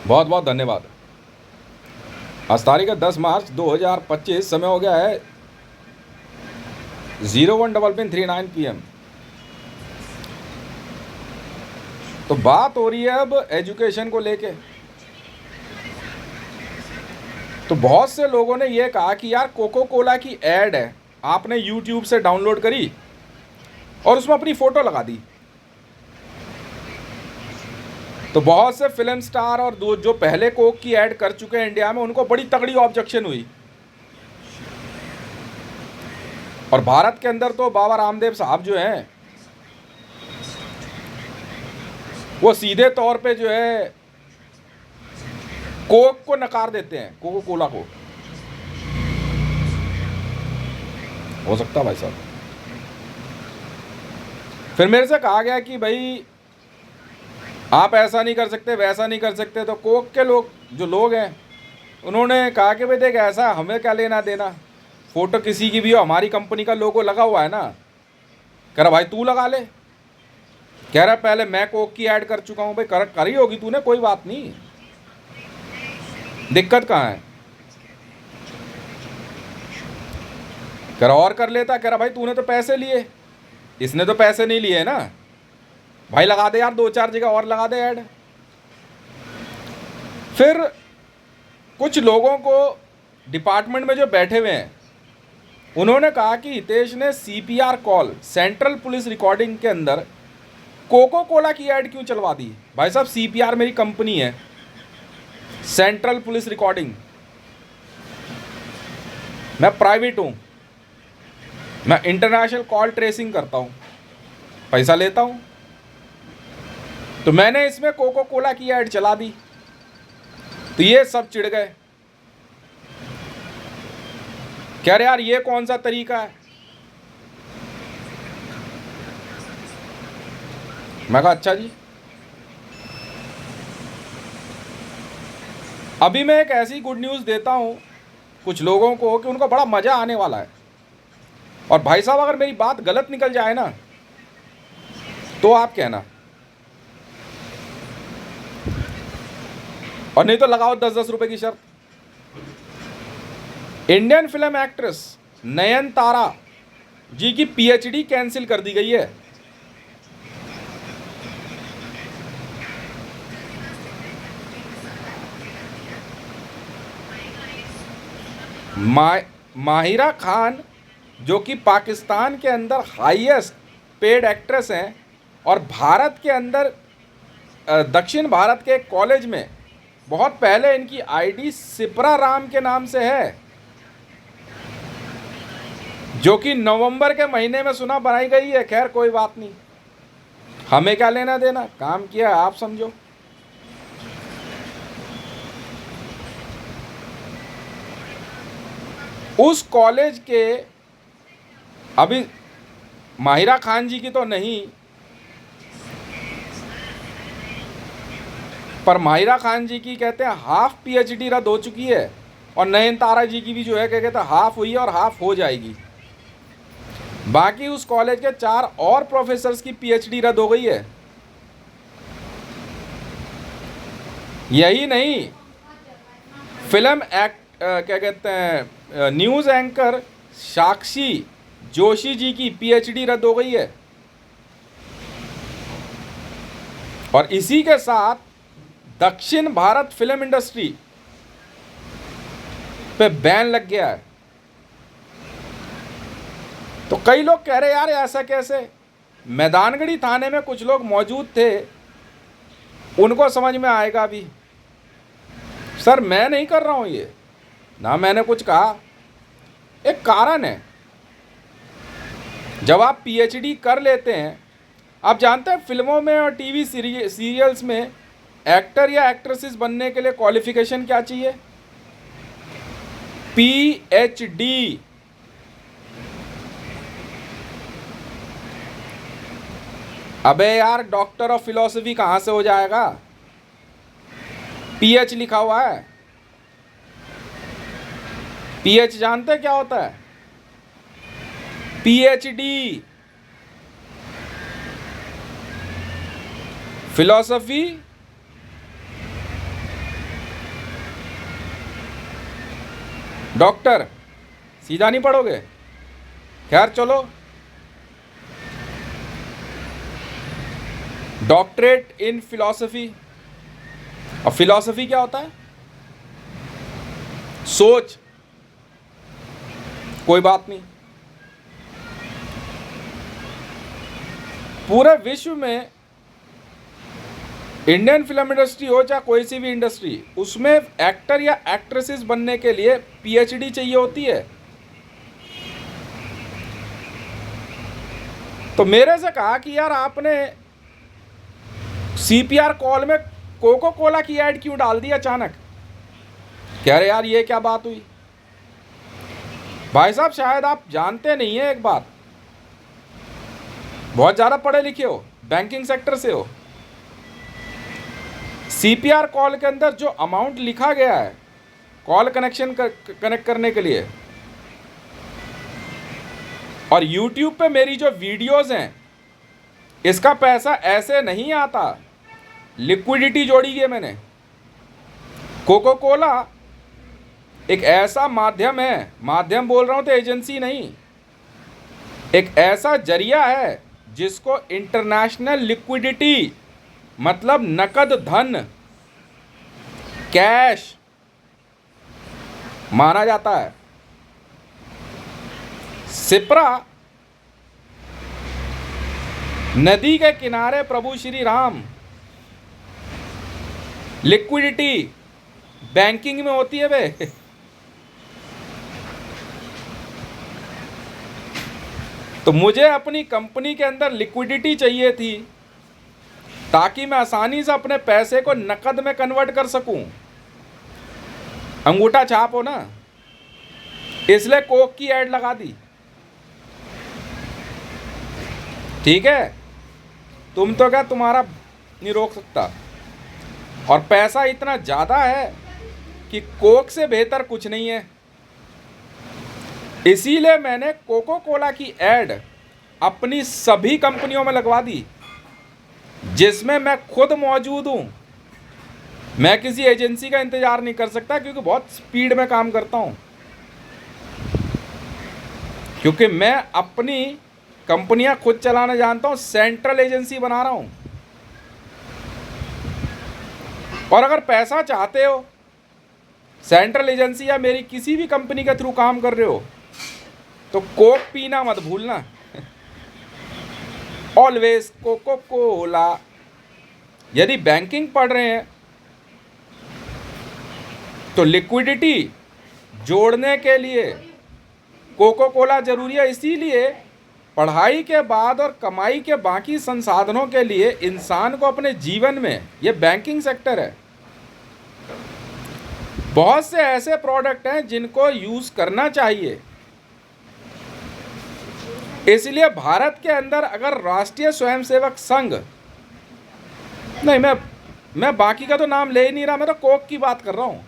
बहुत बहुत धन्यवाद। आज तारीख है 10 मार्च 2025। समय हो गया है 01:39 PM। तो बात हो रही है अब एजुकेशन को लेके। तो बहुत से लोगों ने ये कहा कि यार कोको कोला की एड है, आपने यूट्यूब से डाउनलोड करी और उसमें अपनी फ़ोटो लगा दी। तो बहुत से फिल्म स्टार और जो पहले कोक की ऐड कर चुके हैं इंडिया में, उनको बड़ी तगड़ी ऑब्जेक्शन हुई। और भारत के अंदर तो बाबा रामदेव साहब जो हैं, वो सीधे तौर पे जो है कोक को नकार देते हैं, कोको कोला को। हो सकता भाई साहब। फिर मेरे से कहा गया कि भाई आप ऐसा नहीं कर सकते, वैसा नहीं कर सकते। तो कोक के लोग जो लोग हैं, उन्होंने कहा कि भाई देख, ऐसा हमें क्या लेना देना, फ़ोटो किसी की भी हो, हमारी कंपनी का लोगो लगा हुआ है ना। कह रहा भाई तू लगा ले। कह रहा पहले मैं कोक की ऐड कर चुका हूँ। भाई करी होगी तूने, कोई बात नहीं, दिक्कत कहाँ है। कह रहा और कर लेता। कह रहा भाई तूने तो पैसे लिए, इसने तो पैसे नहीं लिए ना। भाई लगा दे यार, 2-4 जगह और लगा दे ऐड। फिर कुछ लोगों को डिपार्टमेंट में जो बैठे हुए हैं, उन्होंने कहा कि हितेश ने CPR call, central police recording के अंदर कोको कोला की ऐड क्यों चलवा दी। भाई साहब CPR मेरी कंपनी है, सेंट्रल पुलिस रिकॉर्डिंग, मैं प्राइवेट हूँ, मैं इंटरनेशनल कॉल ट्रेसिंग करता हूँ, पैसा लेता हूँ। तो मैंने इसमें कोको कोला की ऐड चला दी। तो ये सब चिढ़ गए, कह रहे यार ये कौन सा तरीका है। मैं कहा अच्छा जी। अभी मैं एक ऐसी गुड न्यूज़ देता हूँ कुछ लोगों को कि उनको बड़ा मज़ा आने वाला है। और भाई साहब अगर मेरी बात गलत निकल जाए ना, तो आप कहना, और नहीं तो लगाओ 10-10 रुपए की शर्त। इंडियन फिल्म एक्ट्रेस नयनतारा जी की PhD कैंसिल कर दी गई है। माहिरा खान, जो कि पाकिस्तान के अंदर हाईएस्ट पेड एक्ट्रेस हैं, और भारत के अंदर दक्षिण भारत के कॉलेज में बहुत पहले इनकी ID सिप्रा राम के नाम से है, जो कि नवंबर के महीने में सुना बनाई गई है। खैर कोई बात नहीं, हमें क्या लेना देना, काम किया आप समझो। उस कॉलेज के, अभी माहिरा खान जी की तो नहीं, पर माहिरा खान जी की कहते हैं हाफ PhD रद्द हो चुकी है, और नयनतारा जी की भी जो है क्या कहते हैं हाफ हुई है और हाफ हो जाएगी। बाकी उस कॉलेज के 4 और प्रोफेसर्स की PhD रद्द हो गई है। यही नहीं, फिल्म एक्ट क्या कहते हैं न्यूज़ एंकर साक्षी जोशी जी की PhD रद्द हो गई है। और इसी के साथ दक्षिण भारत फिल्म इंडस्ट्री पे बैन लग गया है। तो कई लोग कह रहे यार ऐसा कैसे। मैदानगढ़ी थाने में कुछ लोग मौजूद थे, उनको समझ में आएगा भी। सर मैं नहीं कर रहा हूं ये, ना मैंने कुछ कहा। एक कारण है, जब आप PhD कर लेते हैं, आप जानते हैं फिल्मों में और TV सीरियल्स में एक्टर या एक्ट्रेसेस बनने के लिए क्वालिफिकेशन क्या चाहिए? PhD। अबे यार डॉक्टर ऑफ फिलॉसफी कहाँ से हो जाएगा, PH लिखा हुआ है। PH जानते क्या होता है? PhD, फिलॉसफी डॉक्टर सीधा नहीं पढ़ोगे। खैर चलो, डॉक्टरेट इन फिलॉसफी। और फिलॉसफी क्या होता है? सोच। कोई बात नहीं, पूरे विश्व में इंडियन फिल्म इंडस्ट्री हो चाहे कोई सी भी इंडस्ट्री, उसमें एक्टर या एक्ट्रेसेस बनने के लिए पीएचडी चाहिए होती है। तो मेरे से कहा कि यार आपने सीपीआर कॉल में कोको कोला की ऐड क्यों डाल दी अचानक? कह रहे यार ये क्या बात हुई? भाई साहब शायद आप जानते नहीं है एक बात, बहुत ज़्यादा पढ़े लिखे हो, बैंकिंग सेक्टर से हो। सीपीआर कॉल के अंदर जो अमाउंट लिखा गया है कॉल कनेक्ट करने के लिए, और यूट्यूब पे मेरी जो वीडियोस हैं, इसका पैसा ऐसे नहीं आता। लिक्विडिटी जोड़ी है मैंने। कोको कोला एक ऐसा माध्यम है, माध्यम बोल रहा हूं तो एजेंसी नहीं, एक ऐसा जरिया है जिसको इंटरनेशनल लिक्विडिटी मतलब नकद धन, कैश माना जाता है। सिप्रा नदी के किनारे प्रभु श्री राम। लिक्विडिटी बैंकिंग में होती है वे। तो मुझे अपनी कंपनी के अंदर लिक्विडिटी चाहिए थी ताकि मैं आसानी से अपने पैसे को नकद में कन्वर्ट कर सकूं। अंगूठा छाप हो ना, इसलिए कोक की ऐड लगा दी। ठीक है, तुम तो क्या तुम्हारा नहीं रोक सकता। और पैसा इतना ज़्यादा है कि कोक से बेहतर कुछ नहीं है। इसीलिए मैंने कोको कोला की ऐड अपनी सभी कंपनियों में लगवा दी जिसमें मैं खुद मौजूद हूं। मैं किसी एजेंसी का इंतजार नहीं कर सकता क्योंकि बहुत स्पीड में काम करता हूं, क्योंकि मैं अपनी कंपनियां खुद चलाना जानता हूं। सेंट्रल एजेंसी बना रहा हूं। और अगर पैसा चाहते हो, सेंट्रल एजेंसी या मेरी किसी भी कंपनी के थ्रू काम कर रहे हो, तो कोक पीना मत भूलना। Always Coca Cola. यदि बैंकिंग पढ़ रहे हैं तो लिक्विडिटी जोड़ने के लिए कोको कोला जरूरी है। इसीलिए पढ़ाई के बाद और कमाई के बाकी संसाधनों के लिए इंसान को अपने जीवन में, ये बैंकिंग सेक्टर है, बहुत से ऐसे प्रोडक्ट हैं जिनको यूज करना चाहिए। इसलिए भारत के अंदर अगर राष्ट्रीय स्वयंसेवक संघ, नहीं मैं बाकी का तो नाम ले ही नहीं रहा, मैं तो कोक की बात कर रहा हूं।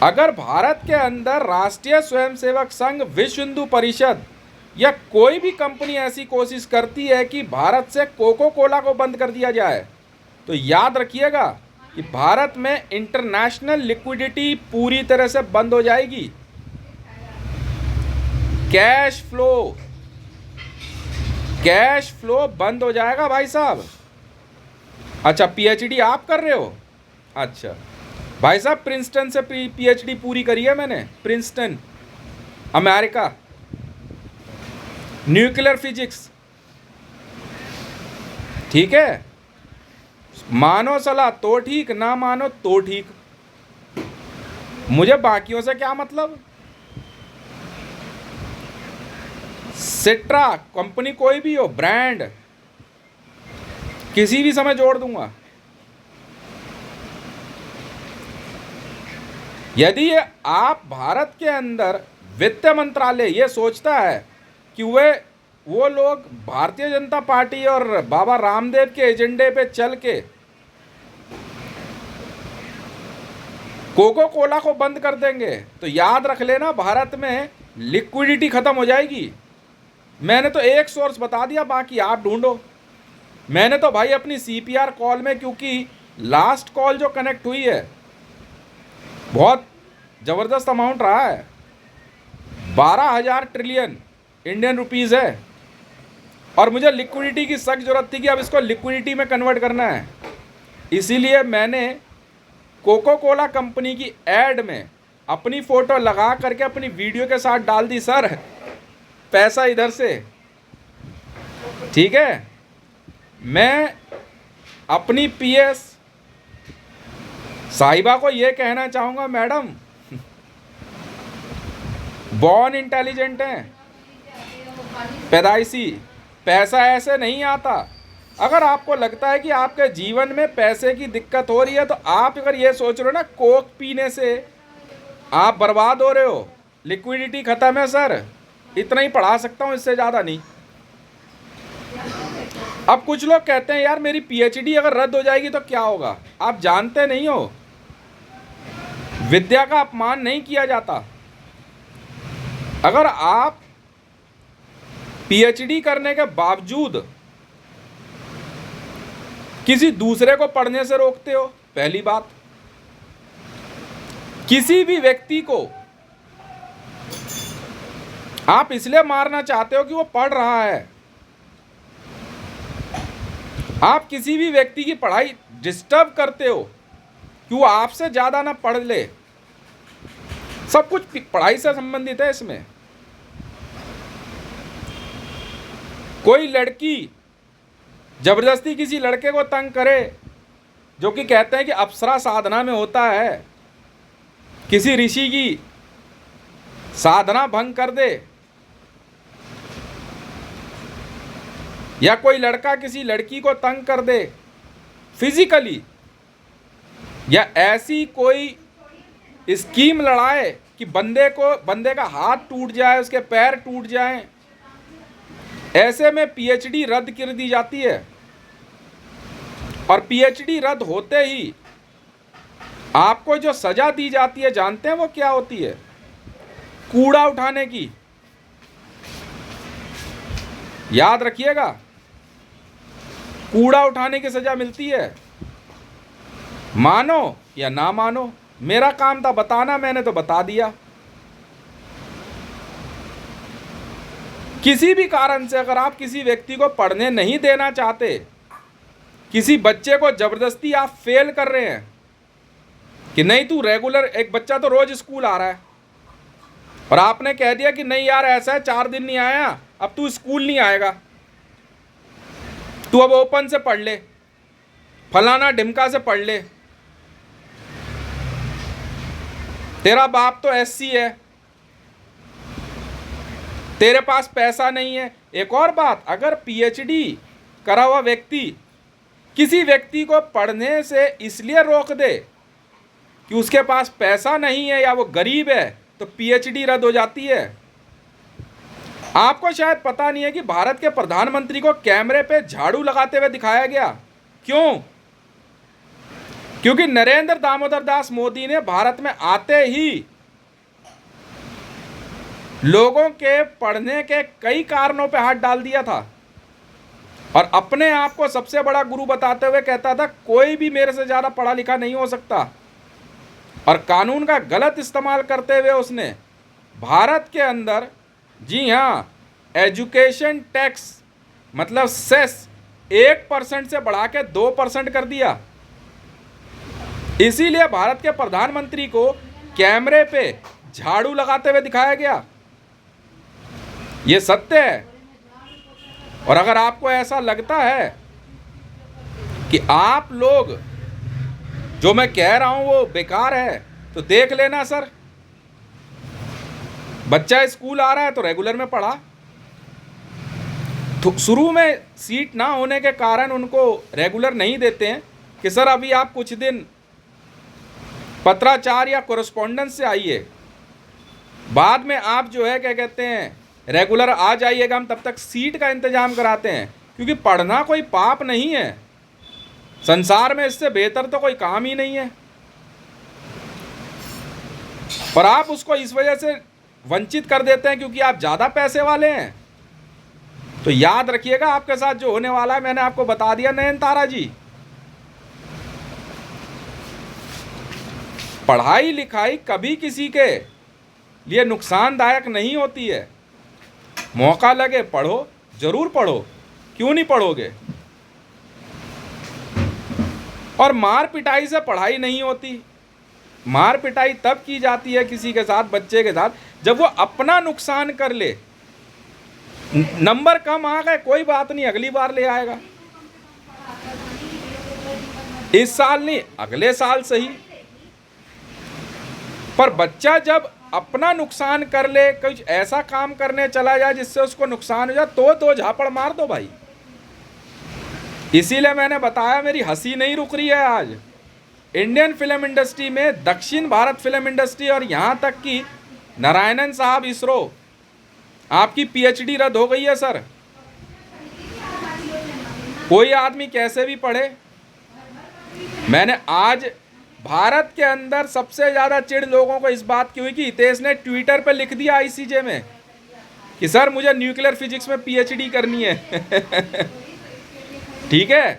अगर भारत के अंदर राष्ट्रीय स्वयंसेवक संघ, विश्व हिंदू परिषद या कोई भी कंपनी ऐसी कोशिश करती है कि भारत से कोको कोला को बंद कर दिया जाए, तो याद रखिएगा कि भारत में इंटरनेशनल लिक्विडिटी पूरी तरह से बंद हो जाएगी। कैश फ्लो बंद हो जाएगा भाई साहब। अच्छा, पीएचडी आप कर रहे हो? अच्छा भाई साहब, प्रिंसटन से पीएचडी पूरी करी है मैंने, प्रिंसटन अमेरिका, न्यूक्लियर फिजिक्स। ठीक है, मानो सलाह तो ठीक, ना मानो तो ठीक, मुझे बाकियों से क्या मतलब। सिट्रा कंपनी कोई भी हो, ब्रांड किसी भी समय जोड़ दूंगा। यदि आप भारत के अंदर वित्त मंत्रालय ये सोचता है कि वो लोग भारतीय जनता पार्टी और बाबा रामदेव के एजेंडे पे चल के कोको कोला को बंद कर देंगे, तो याद रख लेना भारत में लिक्विडिटी खत्म हो जाएगी। मैंने तो एक सोर्स बता दिया, बाकी आप ढूंढो। मैंने तो भाई अपनी सीपीआर कॉल में, क्योंकि लास्ट कॉल जो कनेक्ट हुई है बहुत ज़बरदस्त अमाउंट रहा है। 12,000 ट्रिलियन इंडियन रुपीज़ है। और मुझे लिक्विडिटी की सख्त ज़रूरत थी कि अब इसको लिक्विडिटी में कन्वर्ट करना है। इसीलिए मैंने कोको कोला कंपनी की ऐड में अपनी फ़ोटो लगा करके अपनी वीडियो के साथ डाल दी, सर पैसा इधर से। ठीक है, मैं अपनी पीएस साहिबा को ये कहना चाहूँगा, मैडम बॉर्न इंटेलिजेंट हैं, पैदाइशी, पैसा ऐसे नहीं आता। अगर आपको लगता है कि आपके जीवन में पैसे की दिक्कत हो रही है तो आप अगर ये सोच रहे हो ना कोक पीने से आप बर्बाद हो रहे हो, लिक्विडिटी ख़त्म है सर, इतना ही पढ़ा सकता हूँ, इससे ज़्यादा नहीं। अब कुछ लोग कहते हैं यार मेरी पीएचडी अगर रद्द हो जाएगी तो क्या होगा। आप जानते नहीं हो, विद्या का अपमान नहीं किया जाता। अगर आप पीएचडी करने के बावजूद किसी दूसरे को पढ़ने से रोकते हो, पहली बात, किसी भी व्यक्ति को आप इसलिए मारना चाहते हो कि वो पढ़ रहा है, आप किसी भी व्यक्ति की पढ़ाई डिस्टर्ब करते हो कि वो आपसे ज़्यादा ना पढ़ ले, सब कुछ पढ़ाई से संबंधित है। इसमें कोई लड़की जबरदस्ती किसी लड़के को तंग करे, जो कि कहते हैं कि अप्सरा साधना में होता है, किसी ऋषि की साधना भंग कर दे, या कोई लड़का किसी लड़की को तंग कर दे फिजिकली, या ऐसी कोई स्कीम लड़ाए कि बंदे का हाथ टूट जाए, उसके पैर टूट जाएं, ऐसे में पीएचडी रद्द कर दी जाती है। और पीएचडी रद्द होते ही आपको जो सजा दी जाती है जानते हैं वो क्या होती है? कूड़ा उठाने की। याद रखिएगा, कूड़ा उठाने की सजा मिलती है। मानो या ना मानो, मेरा काम था बताना, मैंने तो बता दिया। किसी भी कारण से अगर आप किसी व्यक्ति को पढ़ने नहीं देना चाहते, किसी बच्चे को जबरदस्ती आप फेल कर रहे हैं कि नहीं तू रेगुलर, एक बच्चा तो रोज स्कूल आ रहा है और आपने कह दिया कि नहीं यार ऐसा है 4 दिन नहीं आया, अब तू स्कूल नहीं आएगा, तू अब ओपन से पढ़ ले, फलाना ढिमका से पढ़ ले, तेरा बाप तो एससी है, तेरे पास पैसा नहीं है। एक और बात, अगर पीएचडी करा हुआ व्यक्ति किसी व्यक्ति को पढ़ने से इसलिए रोक दे कि उसके पास पैसा नहीं है या वो गरीब है, तो पीएचडी रद्द हो जाती है। आपको शायद पता नहीं है कि भारत के प्रधानमंत्री को कैमरे पे झाड़ू लगाते हुए दिखाया गया। क्यों? क्योंकि नरेंद्र दामोदर दास मोदी ने भारत में आते ही लोगों के पढ़ने के कई कारणों पे हाथ डाल दिया था और अपने आप को सबसे बड़ा गुरु बताते हुए कहता था कोई भी मेरे से ज़्यादा पढ़ा लिखा नहीं हो सकता। और कानून का गलत इस्तेमाल करते हुए उसने भारत के अंदर, जी हाँ, एजुकेशन टैक्स मतलब सेस 1% से बढ़ा के 2% कर दिया। इसीलिए भारत के प्रधानमंत्री को कैमरे पे झाड़ू लगाते हुए दिखाया गया। ये सत्य है। और अगर आपको ऐसा लगता है कि आप लोग जो मैं कह रहा हूं वो बेकार है, तो देख लेना सर, बच्चा स्कूल आ रहा है तो रेगुलर में पढ़ा, तो शुरू में सीट ना होने के कारण उनको रेगुलर नहीं देते हैं कि सर अभी आप कुछ दिन पत्राचार या कोरेस्पॉन्डेंस से आइए, बाद में आप जो है क्या कहते हैं रेगुलर आ जाइएगा, हम तब तक सीट का इंतजाम कराते हैं। क्योंकि पढ़ना कोई पाप नहीं है, संसार में इससे बेहतर तो कोई काम ही नहीं है। और आप उसको इस वजह से वंचित कर देते हैं क्योंकि आप ज़्यादा पैसे वाले हैं। तो याद रखिएगा आपके साथ जो होने वाला है, मैंने आपको बता दिया नयनतारा जी। पढ़ाई लिखाई कभी किसी के लिए नुकसानदायक नहीं होती है। मौका लगे पढ़ो, जरूर पढ़ो, क्यों नहीं पढ़ोगे। और मार पिटाई से पढ़ाई नहीं होती। मार पिटाई तब की जाती है किसी के साथ, बच्चे के साथ, जब वो अपना नुकसान कर ले। नंबर कम आ गए, कोई बात नहीं, अगली बार ले आएगा। इस साल नहीं, अगले साल सही, पर बच्चा जब अपना नुकसान कर ले, कुछ ऐसा काम करने चला जाए जिससे उसको नुकसान हो जाए, तो झापड़ मार दो भाई। इसीलिए मैंने बताया, मेरी हंसी नहीं रुक रही है आज। इंडियन फिल्म इंडस्ट्री में, दक्षिण भारत फिल्म इंडस्ट्री, और यहां तक कि नारायणन साहब इसरो, आपकी पीएचडी रद्द हो गई है सर। कोई आदमी कैसे भी पढ़े। मैंने आज भारत के अंदर सबसे ज्यादा चिढ़ लोगों को इस बात की हुई कि हितेश ने ट्विटर पे लिख दिया आईसीजे में कि सर मुझे न्यूक्लियर फिजिक्स में पीएचडी करनी है। ठीक है,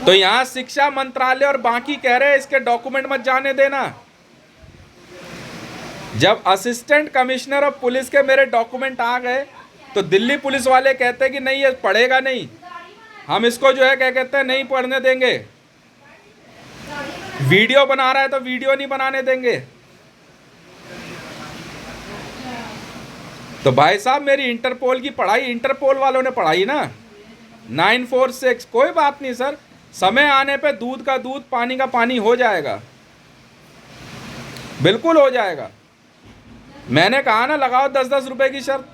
तो यहां शिक्षा मंत्रालय और बाकी कह रहे हैं इसके डॉक्यूमेंट मत जाने देना। जब असिस्टेंट कमिश्नर ऑफ पुलिस के मेरे डॉक्यूमेंट आ गए तो दिल्ली पुलिस वाले कहते हैं कि नहीं ये पढ़ेगा नहीं, हम इसको जो है क्या कहते हैं नहीं पढ़ने देंगे। वीडियो बना रहा है तो वीडियो नहीं बनाने देंगे। तो भाई साहब मेरी इंटरपोल की पढ़ाई इंटरपोल वालों ने पढ़ाई ना, 946। कोई बात नहीं सर, समय आने पे दूध का दूध पानी का पानी हो जाएगा, बिल्कुल हो जाएगा। मैंने कहा ना लगाओ 10-10 रुपए की शर्त।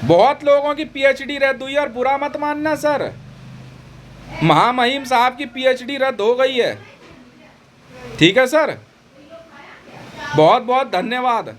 बहुत लोगों की पीएचडी रद्द हुई और बुरा मत मानना सर, महामहिम साहब की पीएचडी रद्द हो गई है। ठीक है सर, बहुत बहुत धन्यवाद।